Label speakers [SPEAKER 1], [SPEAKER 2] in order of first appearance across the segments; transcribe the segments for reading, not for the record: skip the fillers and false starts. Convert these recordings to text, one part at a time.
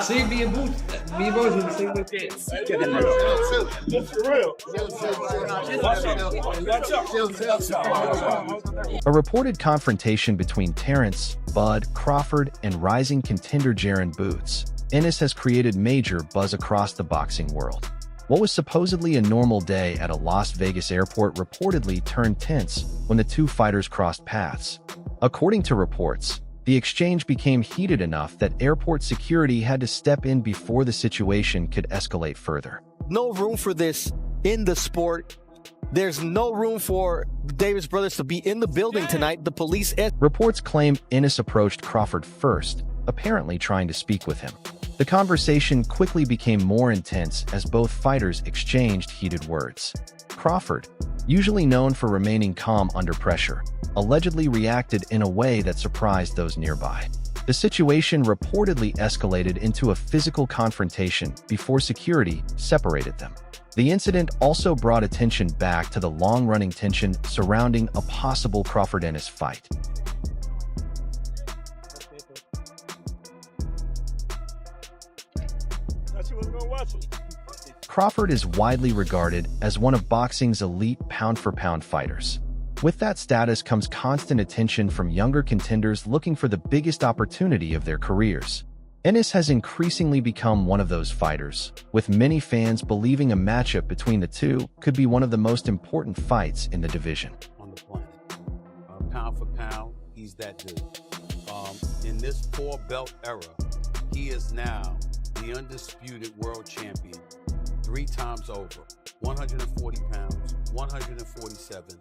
[SPEAKER 1] See, me and both in the same way.
[SPEAKER 2] A reported confrontation between Terence, Bud, Crawford, and rising contender Jaron Boots, Ennis has created major buzz across the boxing world. What was supposedly a normal day at a Las Vegas airport reportedly turned tense when the two fighters crossed paths. According to reports, the exchange became heated enough that airport security had to step in before the situation could escalate further.
[SPEAKER 3] No room for this in the sport. There's no room for Davis brothers to be in the building tonight. The police...
[SPEAKER 2] Reports claim Ennis approached Crawford first, apparently trying to speak with him. The conversation quickly became more intense as both fighters exchanged heated words. Crawford, usually known for remaining calm under pressure, allegedly reacted in a way that surprised those nearby. The situation reportedly escalated into a physical confrontation before security separated them. The incident also brought attention back to the long-running tension surrounding a possible Crawford-Ennis fight. Crawford is widely regarded as one of boxing's elite pound-for-pound fighters. With that status comes constant attention from younger contenders looking for the biggest opportunity of their careers. Ennis has increasingly become one of those fighters, with many fans believing a matchup between the two could be one of the most important fights in the division.
[SPEAKER 4] On the planet. Pound for pound, he's that dude. In this four-belt era, he is now the undisputed world champion 3 times over. 140 pounds, 147,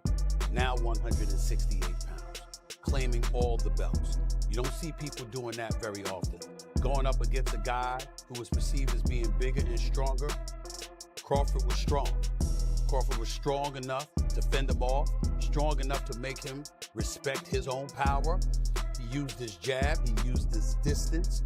[SPEAKER 4] now 168 pounds, claiming all the belts. You don't see people doing that very often. Going up against a guy who was perceived as being bigger and stronger, Crawford was strong. Crawford was strong enough to fend him off, strong enough to make him respect his own power. He used his jab, he used his distance.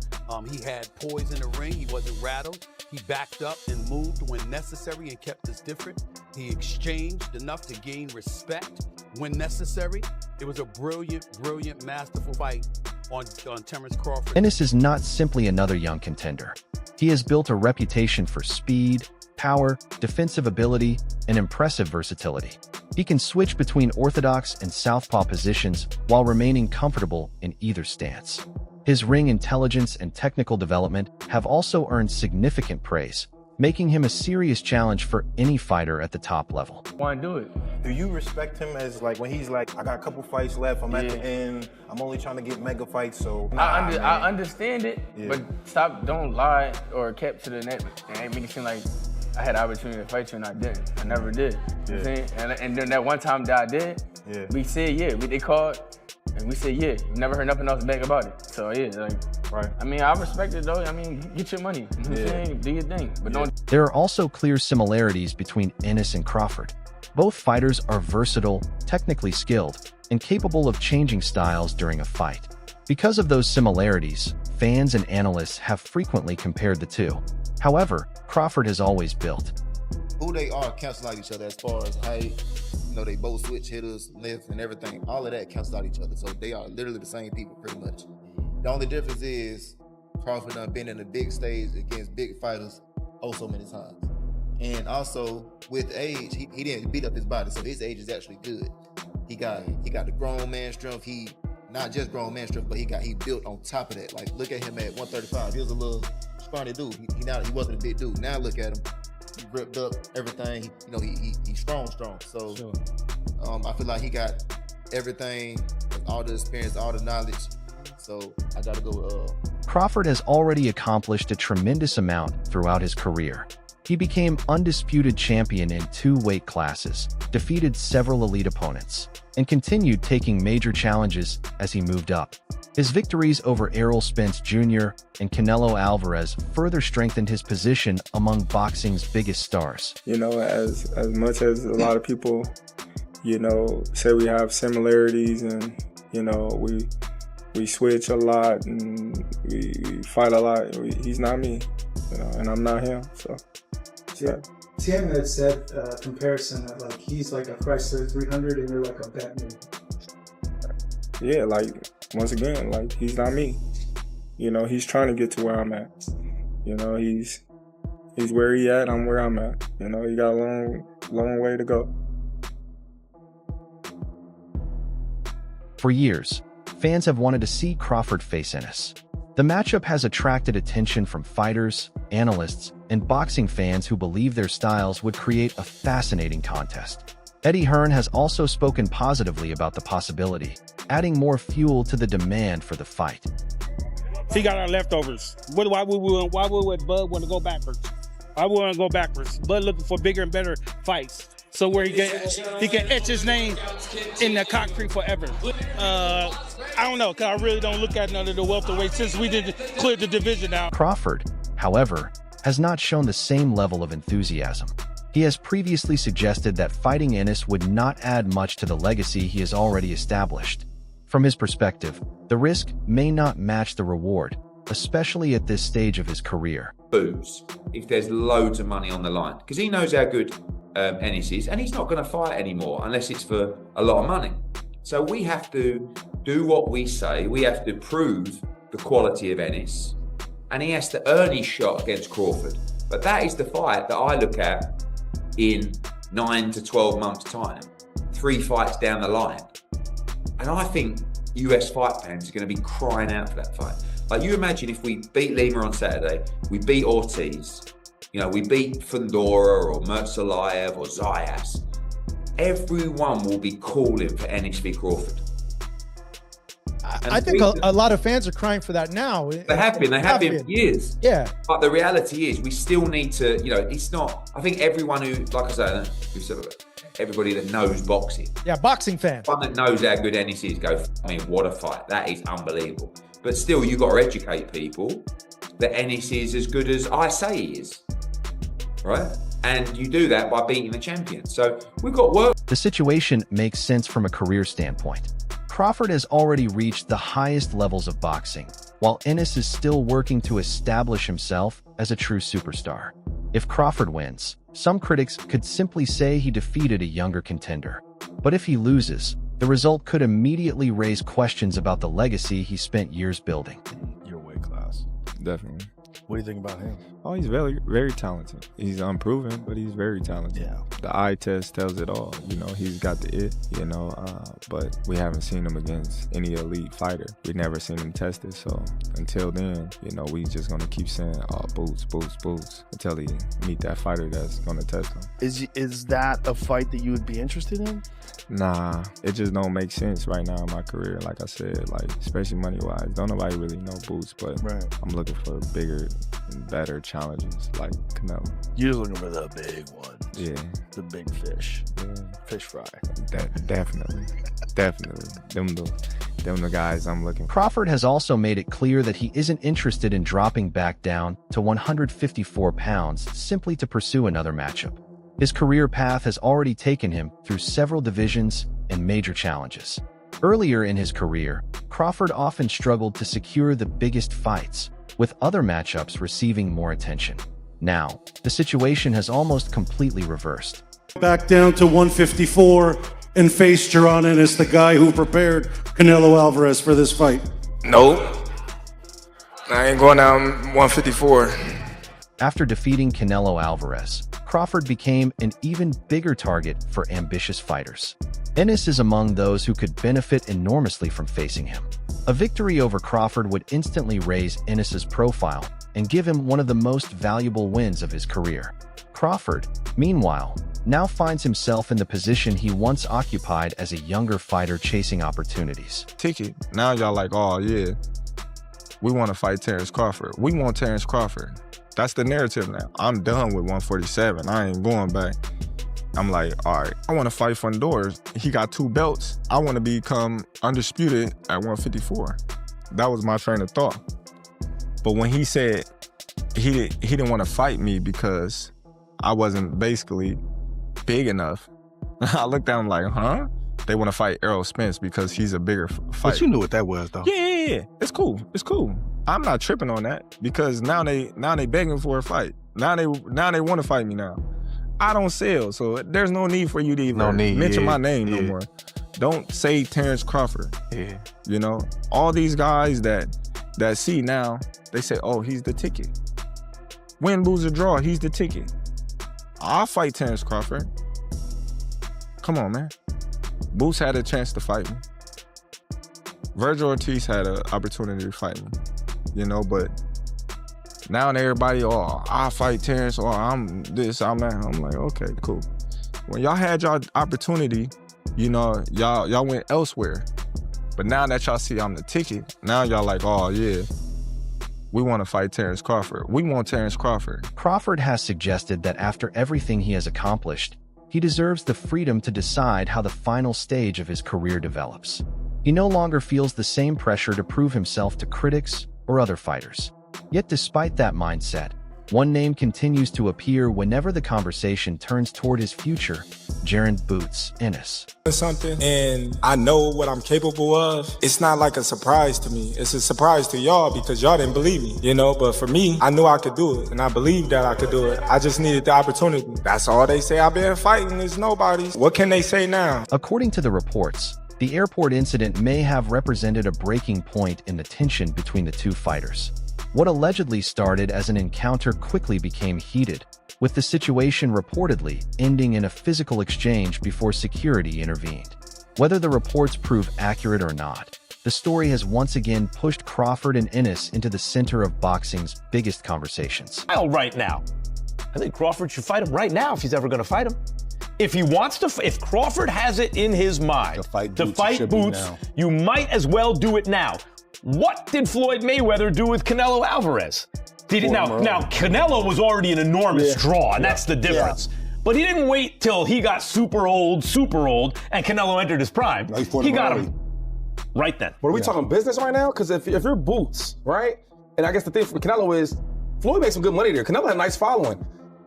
[SPEAKER 4] He had poise in the ring, he wasn't rattled. He backed up and moved when necessary and kept us different. He exchanged enough to gain respect when necessary. It was a brilliant, masterful fight on Terence Crawford.
[SPEAKER 2] Ennis is not simply another young contender. He has built a reputation for speed, power, defensive ability, and impressive versatility. He can switch between orthodox and southpaw positions while remaining comfortable in either stance. His ring intelligence and technical development have also earned significant praise, making him a serious challenge for any fighter at the top level.
[SPEAKER 5] Why do it?
[SPEAKER 6] Do you respect him as like when he's like, I got a couple fights left, I'm at the end, I'm only trying to get mega fights, so
[SPEAKER 5] I understand it, but don't lie or kept to the net and make it seem like I had the opportunity to fight you and I didn't. I never did. You know what I'm saying? And then that one time that I did, we said they called and we said you never heard nothing else back about it. So right. I mean, I respect it though. I mean, get your money. You know what I'm saying? Do your thing. But don't.
[SPEAKER 2] There are also clear similarities between Ennis and Crawford. Both fighters are versatile, technically skilled, and capable of changing styles during a fight. Because of those similarities, fans and analysts have frequently compared the two. However, Crawford has always built.
[SPEAKER 7] Who they are cancel out each other as far as height. You know, they both switch hitters, lift, and everything. All of that cancels out each other. So they are literally the same people, pretty much. The only difference is Crawford done been in the big stage against big fighters so many times. And also, with age, he didn't beat up his body, so his age is actually good. He got the grown man strength. He not just grown man strength, but he built on top of that. Like, look at him at 135. He was a little scrawny dude. He wasn't a big dude. Now look at him. He ripped up everything. He's strong. So sure. I feel like he got everything, all the experience, all the knowledge. So I gotta go with
[SPEAKER 2] Crawford has already accomplished a tremendous amount throughout his career. He became undisputed champion in 2 weight classes, defeated several elite opponents, and continued taking major challenges as he moved up. His victories over Errol Spence Jr. and Canelo Alvarez further strengthened his position among boxing's biggest stars.
[SPEAKER 8] You know, as much as a lot of people, say we have similarities and, we switch a lot and we fight a lot, he's not me, and I'm not him, so. Yeah.
[SPEAKER 9] Tim had said comparison that like he's like a Chrysler 300 and you're like a Batman.
[SPEAKER 8] Yeah, like once again, like he's not me. He's trying to get to where I'm at. You know, he's where he at, I'm where I'm at. You know, he got a long way to go.
[SPEAKER 2] For years, fans have wanted to see Crawford face Ennis. The matchup has attracted attention from fighters, analysts, and boxing fans who believe their styles would create a fascinating contest. Eddie Hearn has also spoken positively about the possibility, adding more fuel to the demand for the fight.
[SPEAKER 10] He got our leftovers. Why would Bud want to go backwards? I want to go backwards. Bud looking for bigger and better fights. So where he can etch his name in the concrete forever. I don't know, because I really don't look at none of the welterweight since we did clear the division out.
[SPEAKER 2] Crawford, however, has not shown the same level of enthusiasm. He has previously suggested that fighting Ennis would not add much to the legacy he has already established. From his perspective, the risk may not match the reward, especially at this stage of his career.
[SPEAKER 11] Boots if there's loads of money on the line, because he knows how good Ennis is, and he's not going to fight anymore unless it's for a lot of money. So we have to do what we say. We have to prove the quality of Ennis, and he has to earn his shot against Crawford. But that is the fight that I look at in 9 to 12 months' time, 3 fights down the line. And I think US fight fans are going to be crying out for that fight. Like, you imagine if we beat Lima on Saturday, we beat Ortiz, you know, we beat Fundora or Mertzalayev or Zayas. Everyone will be calling for Ennis v. Crawford.
[SPEAKER 12] I think a lot of fans are crying for that now.
[SPEAKER 11] They have been for years.
[SPEAKER 12] Yeah.
[SPEAKER 11] But the reality is we still need to, you know, it's not, I think everyone who, like I say, everybody that knows boxing.
[SPEAKER 12] Yeah, boxing fan.
[SPEAKER 11] One that knows how good Ennis is go, I mean, what a fight. That is unbelievable. But still, you've got to educate people that Ennis is as good as I say he is. Right? And you do that by beating the champion. So we've got work.
[SPEAKER 2] The situation makes sense from a career standpoint. Crawford has already reached the highest levels of boxing, while Ennis is still working to establish himself as a true superstar. If Crawford wins, some critics could simply say he defeated a younger contender. But if he loses, the result could immediately raise questions about the legacy he spent years building.
[SPEAKER 13] Your weight class.
[SPEAKER 8] Definitely.
[SPEAKER 13] What do you think about him?
[SPEAKER 8] Oh, he's very, very talented. He's unproven, but he's very talented.
[SPEAKER 13] Yeah.
[SPEAKER 8] The eye test tells it all. You know, he's got the it, you know, but we haven't seen him against any elite fighter. We've never seen him tested. So until then, you know, we just going to keep saying, oh, boots, until he meet that fighter that's going to test him.
[SPEAKER 13] Is that a fight that you would be interested in?
[SPEAKER 8] Nah, it just don't make sense right now in my career. Like I said, like, especially money-wise. Don't nobody really know Boots, but I'm looking for bigger and better challenges like Canelo.
[SPEAKER 13] You're looking for the big ones.
[SPEAKER 8] Yeah.
[SPEAKER 13] The big fish.
[SPEAKER 8] Yeah.
[SPEAKER 13] Fish fry.
[SPEAKER 8] Definitely. Them the guys I'm looking for.
[SPEAKER 2] Crawford has also made it clear that he isn't interested in dropping back down to 154 pounds simply to pursue another matchup. His career path has already taken him through several divisions and major challenges. Earlier in his career, Crawford often struggled to secure the biggest fights, with other matchups receiving more attention. Now, the situation has almost completely reversed.
[SPEAKER 14] Back down to 154 and face Jaron Ennis, the guy who prepared Canelo Alvarez for this fight.
[SPEAKER 15] Nope. I ain't going down 154.
[SPEAKER 2] After defeating Canelo Alvarez, Crawford became an even bigger target for ambitious fighters. Ennis is among those who could benefit enormously from facing him. A victory over Crawford would instantly raise Ennis's profile and give him one of the most valuable wins of his career. Crawford, meanwhile, now finds himself in the position he once occupied as a younger fighter chasing opportunities.
[SPEAKER 8] Ticket. Now y'all like, oh yeah, we want to fight Terence Crawford. We want Terence Crawford. That's the narrative now. I'm done with 147. I ain't going back. I'm like, all right, I want to fight Fundora. He got 2 belts. I want to become undisputed at 154. That was my train of thought. But when he said he didn't want to fight me because I wasn't basically big enough, I looked at him like, huh? They want to fight Errol Spence because he's a bigger fighter.
[SPEAKER 13] But you knew what that was, though.
[SPEAKER 8] Yeah. It's cool. I'm not tripping on that because now they begging for a fight. Now they want to fight me now. I don't sell, so there's no need for you to even mention my name no more. Don't say Terence Crawford.
[SPEAKER 13] Yeah.
[SPEAKER 8] You know, all these guys that see now, they say, oh, he's the ticket.
[SPEAKER 16] Win, lose, or draw, he's the ticket. I'll fight Terence Crawford. Come on, man. Boots had a chance to fight me. Virgil Ortiz had an opportunity to fight me, you know, but now everybody, oh, I'll fight Terence, or I'm this, I'm that. I'm like, okay, cool. When y'all had y'all opportunity, you know, y'all went elsewhere. But now that y'all see I'm the ticket, now y'all like, oh yeah, we want to fight Terence Crawford. We want Terence Crawford.
[SPEAKER 2] Crawford has suggested that after everything he has accomplished, he deserves the freedom to decide how the final stage of his career develops. He no longer feels the same pressure to prove himself to critics or other fighters. Yet despite that mindset, one name continues to appear whenever the conversation turns toward his future: Jaron "Boots" Ennis.
[SPEAKER 8] Something, and I know what I'm capable of. It's not like a surprise to me. It's a surprise to y'all because y'all didn't believe me, you know, but for me, I knew I could do it, and I believed that I could do it. I just needed the opportunity. That's all they say. I've been fighting is nobody's. What can they say now?
[SPEAKER 2] According to the reports, the airport incident may have represented a breaking point in the tension between the two fighters. What allegedly started as an encounter quickly became heated, with the situation reportedly ending in a physical exchange before security intervened. Whether the reports prove accurate or not, the story has once again pushed Crawford and Ennis into the center of boxing's biggest conversations.
[SPEAKER 17] Right now. I think Crawford should fight him right now if he's ever going to fight him. If he wants to, if Crawford has it in his mind to fight Boots, you might as well do it now. What did Floyd Mayweather do with Canelo Alvarez? Now Canelo was already an enormous draw, and that's the difference. But he didn't wait till he got super old, and Canelo entered his prime. He got him right then.
[SPEAKER 18] But are we talking business right now? Because if you're Boots, right? And I guess the thing for Canelo is Floyd makes some good money there. Canelo had a nice following.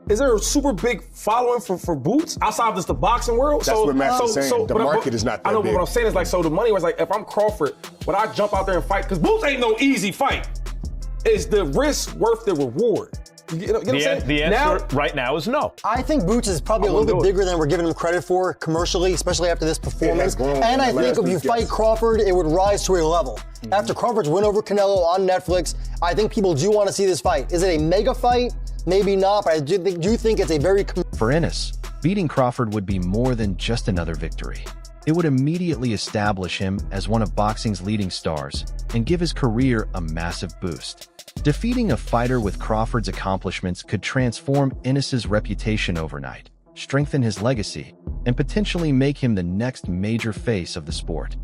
[SPEAKER 18] Is there a super big following for Boots outside of just the boxing world?
[SPEAKER 19] That's what Max is saying. The market is not that big.
[SPEAKER 18] I know, but what I'm saying is like, so the money was like, if I'm Crawford, would I jump out there and fight? Because Boots ain't no easy fight. Is the risk worth the reward? You know what I'm saying?
[SPEAKER 17] The answer right now is no.
[SPEAKER 20] I think Boots is probably a little bit bigger than we're giving him credit for commercially, especially after this performance. And I think if you fight Crawford, it would rise to a level. After Crawford's win over Canelo on Netflix, I think people do want to see this fight. Is it a mega fight? Maybe not, but I do think it's a very...
[SPEAKER 2] For Ennis, beating Crawford would be more than just another victory. It would immediately establish him as one of boxing's leading stars and give his career a massive boost. Defeating a fighter with Crawford's accomplishments could transform Ennis's reputation overnight, strengthen his legacy, and potentially make him the next major face of the sport.